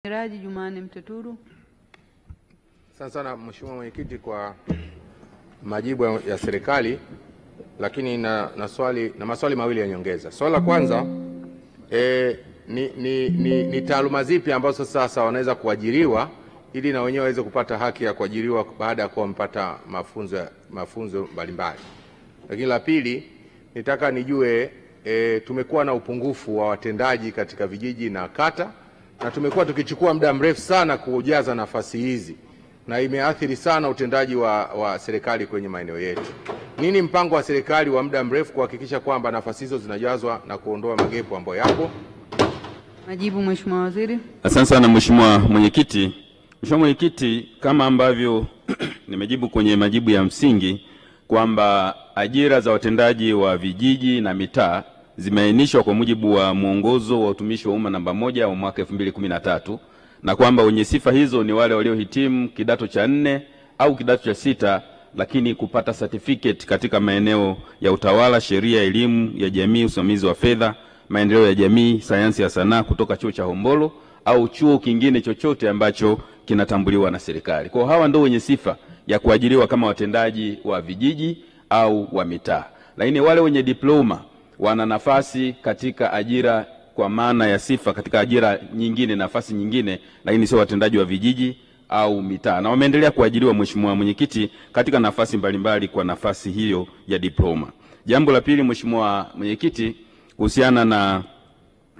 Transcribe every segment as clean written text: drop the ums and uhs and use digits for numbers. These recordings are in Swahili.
Miraji Jumane Mteturu. Asante sana Mheshimiwa Mwenyekiti kwa majibu ya serikali, lakini na maswali mawili ya nyongeza. Swali la kwanza, ni taaluma zipi ambazo sasa wanaweza kuajiriwa ili na wenyewe waweze kupata haki ya kuajiriwa baada ya kuwa wamepata mafunzo mbalimbali. Lakini la pili, nitaka nijue tumekuwa na upungufu wa watendaji katika vijiji na kata, na tumekuwa tukichukua muda mrefu sana kujaza nafasi hizi, na imeathiri sana utendaji wa serikali kwenye maeneo yetu. Nini mpango wa serikali wa muda mrefu kuhakikisha kwamba nafasi hizo zinajazwa na kuondoa magepu ambayo yapo? Majibu Mheshimiwa Waziri. Asante sana Mheshimiwa Mwenyekiti. Mheshimiwa Mwenyekiti, kama ambavyo nimejibu kwenye majibu ya msingi kwamba ajira za watendaji wa vijiji na mitaa zimeainishwa kwa mujibu wa mwongozo wa utumishi wa umma namba 1 wa mwaka 2013, na kwamba wenye sifa hizo ni wale waliohitimu kidato cha 4 au kidato cha 6 lakini kupata certificate katika maeneo ya utawala, sheria, elimu ya jamii, usimamizi wa fedha, maendeleo ya jamii, sayansi ya sanaa kutoka chuo cha Hombolo au chuo kingine chochote ambacho kinatambuliwa na serikali. Kwa hawa ndio wenye sifa ya kuajiriwa kama watendaji wa vijiji au wa mitaa. Lakini wale wenye diploma wana nafasi katika ajira kwa maana ya sifa katika ajira nyingine, nafasi nyingine, lakini sio watendaji wa vijiji au mitaa, na wameendelea kuajiriwa Mheshimiwa Mwenyekiti katika nafasi mbalimbali kwa nafasi hiyo ya diploma. Jambo la pili Mheshimiwa Mwenyekiti, kuhusiana na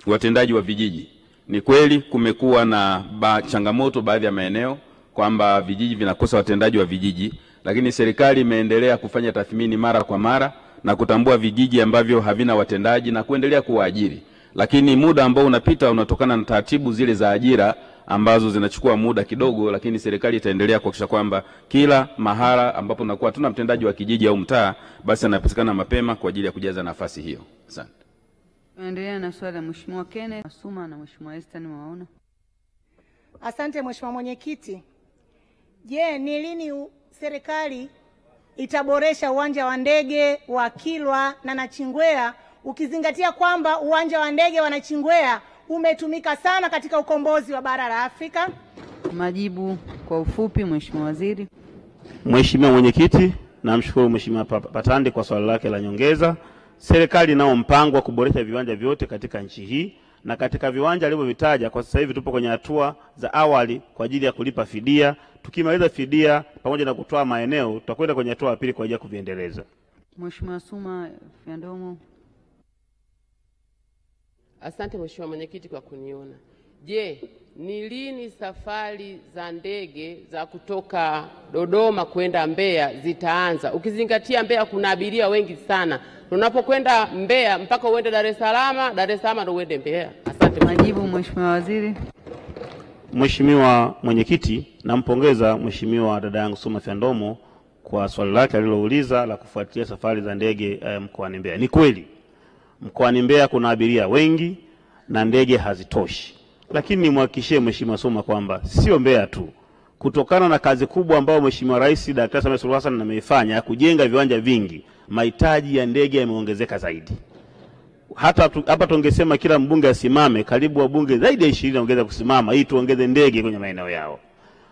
watendaji wa vijiji, ni kweli kumekuwa na changamoto baadhi ya maeneo kwamba vijiji vinakosa watendaji wa vijiji, lakini serikali imeendelea kufanya tathmini mara kwa mara na kutambua vijiji ambavyo havina watendaji na kuendelea kuwaajiri. Lakini muda ambao unapita unatokana na taratibu zile za ajira ambazo zinachukua muda kidogo, lakini serikali itaendelea kuhakikisha kwamba kila mahala ambapo nakuwa tuna mtendaji wa kijiji au mtaa basi anapatikana mapema kwa ajili ya kujaza nafasi hiyo. Asante. Tuendelea na swali la Mheshimiwa Kenneth Masuma na Mheshimiwa Esther Mwaona. Asante Mheshimiwa Mwenyekiti. Je, ni lini serikali itaboresha uwanja wa ndege wa Kilwa na Nachingwea, ukizingatia kwamba uwanja wa ndege wa Nachingwea umetumika sana katika ukombozi wa bara la Afrika? Majibu kwa ufupi Mheshimiwa Waziri. Mheshimiwa Mwenyekiti, namshukuru Mheshimiwa Patande kwa swali lake la nyongeza. Serikali nao mpango wa kuboresha viwanja vyote katika nchi hii, na katika viwanja alivyovitaja kwa sasa hivi tupo kwenye hatua za awali kwa ajili ya kulipa fidia. Tukimaliza fidia pamoja na kutoa maeneo, tutakwenda kwenye hatua ya pili kwa ajili ya kuviendeleza. Mheshimiwa Suma Fyandomo. Asante Mheshimiwa Mwenyekiti kwa kuniona. Je, ni lini safari za ndege za kutoka Dodoma kwenda Mbeya zitaanza? Ukizingatia Mbeya kuna abiria wengi sana. Tunapokwenda Mbeya mpaka uende Dar es Salaam ndio uende Mbeya. Asante. Majibu Mheshimiwa Waziri. Mheshimiwa Mwenyekiti, nampongeza Mheshimiwa dada yangu Suma Fyandomo kwa swali lake alilouliza la kufuatilia safari za ndege mkoani Mbeya. Ni kweli mkoani Mbeya kuna abiria wengi na ndege hazitoshi, lakini nimhakikishie Mheshimiwa Suma kwamba sio Mbeya tu. Kutokana na kazi kubwa ambayo Mheshimiwa Rais Daktari Samia Suluhu Hassan ameifanya ya kujenga viwanja vingi, mahitaji ya ndege yameongezeka zaidi. Hapa tungesema kila mbunge asimame, karibu wabunge zaidi ya 20 ongeza kusimama ili tuongeze ndege kwenye maeneo yao.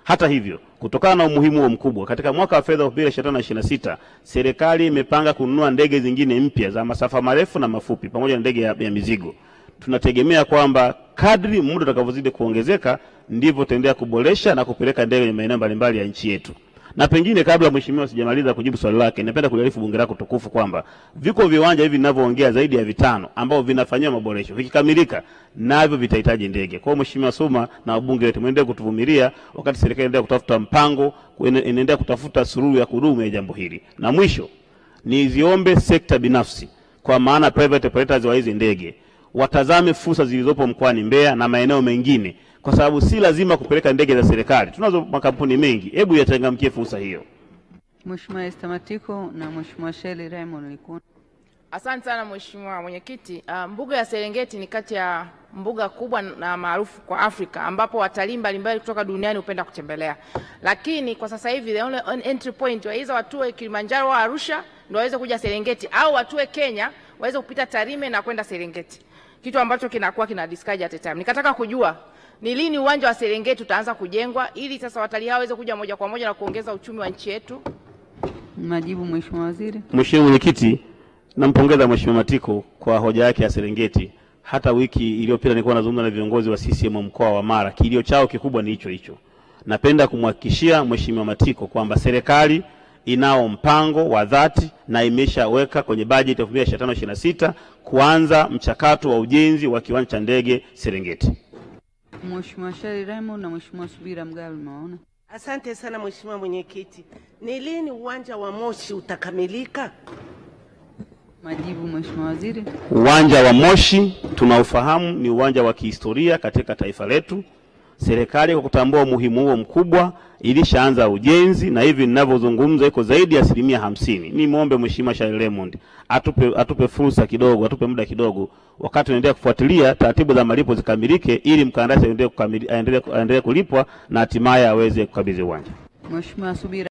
Hata hivyo, kutokana na umuhimu huo mkubwa, katika mwaka wa fedha 2025/26 serikali imepanga kununua ndege zingine mpya za masafa marefu na mafupi pamoja na ndege ya mizigo. Tunategemea kwamba kadri muda utakavyozidi kuongezeka ndivyo tutaendelea kuboresha na kupeleka ndege kwenye maeneo mbalimbali ya nchi yetu. Na pengine kabla Mheshimiwa sijamaliza kujibu swali lake, napenda kuliarifu bunge lako tukufu kwamba viko viwanja hivi ninavyoongea zaidi ya 5 ambao vinafanywa maboresho. Vikikamilika navyo vitahitaji ndege. Kwa Mheshimiwa Suma na wabunge wetu muendelee kutuvumilia wakati serikali inaendelea kutafuta mpango, inaendelea kutafuta suluhu ya kudumu ya jambo hili. Na mwisho niziombe sekta binafsi, kwa maana private operators wa hizi ndege, watazame fursa zilizopo mkoani Mbeya na maeneo mengine, kwa sababu si lazima kupeleka ndege za serikali. Tunazo makampuni mengi, hebu yachangamkie fursa hiyo. Mheshimiwa Esther Matiko na Mheshimiwa Shelley Raymond Likuni. Asante sana Mheshimiwa Mwenyekiti. Mbuga ya Serengeti ni kati ya mbuga kubwa na maarufu kwa Afrika ambapo watalii mbalimbali kutoka duniani hupenda kutembelea. Lakini kwa sasa hivi the only entry point waweza watue Kilimanjaro au Arusha ndio waweze kuja Serengeti, au watue Kenya waweze kupita Tarime na kwenda Serengeti. Kitu ambacho kinakuwa kina discourage at a time. Nikataka kujua ni lini uwanja wa Serengeti utaanza kujengwa ili sasa watalii hao waweze kuja moja kwa moja na kuongeza uchumi wa nchi yetu? Majibu Mheshimiwa Waziri. Mheshimiwa Mwenyekiti, nampongeza Mheshimiwa Matiko kwa hoja yake ya Serengeti. Hata wiki iliyopita nilikuwa nazungumza na viongozi wa CCM mkoa wa Mara, kilio chao kikubwa ni hicho hicho. Napenda kumhakikishia Mheshimiwa Matiko kwamba serikali inao mpango wa dhati na imeshaweka kwenye bajeti ya 2025-26 kuanza mchakato wa ujenzi wa kiwanja cha ndege Serengeti. Mheshimiwa Shari Raymond na Mheshimiwa Subira Mgalu maona. Asante sana Mheshimiwa Mwenyekiti. Ni lini uwanja wa Moshi utakamilika? Majibu Mheshimiwa Waziri. Uwanja wa Moshi tunaufahamu ni uwanja wa kihistoria katika taifa letu. Serikali kwa kutambua umuhimu huo mkubwa ilishaanza ujenzi na hivi ninavyozungumza iko zaidi ya 50%. Ni muombe Mheshimiwa Shari Raymond atupe fursa kidogo, atupe muda kidogo wakati tunaendelea kufuatilia taratibu za malipo zikamilike ili mkandarasi aendelee kulipwa na hatimaye aweze kukabidhi uwanja. Mheshimiwa Subira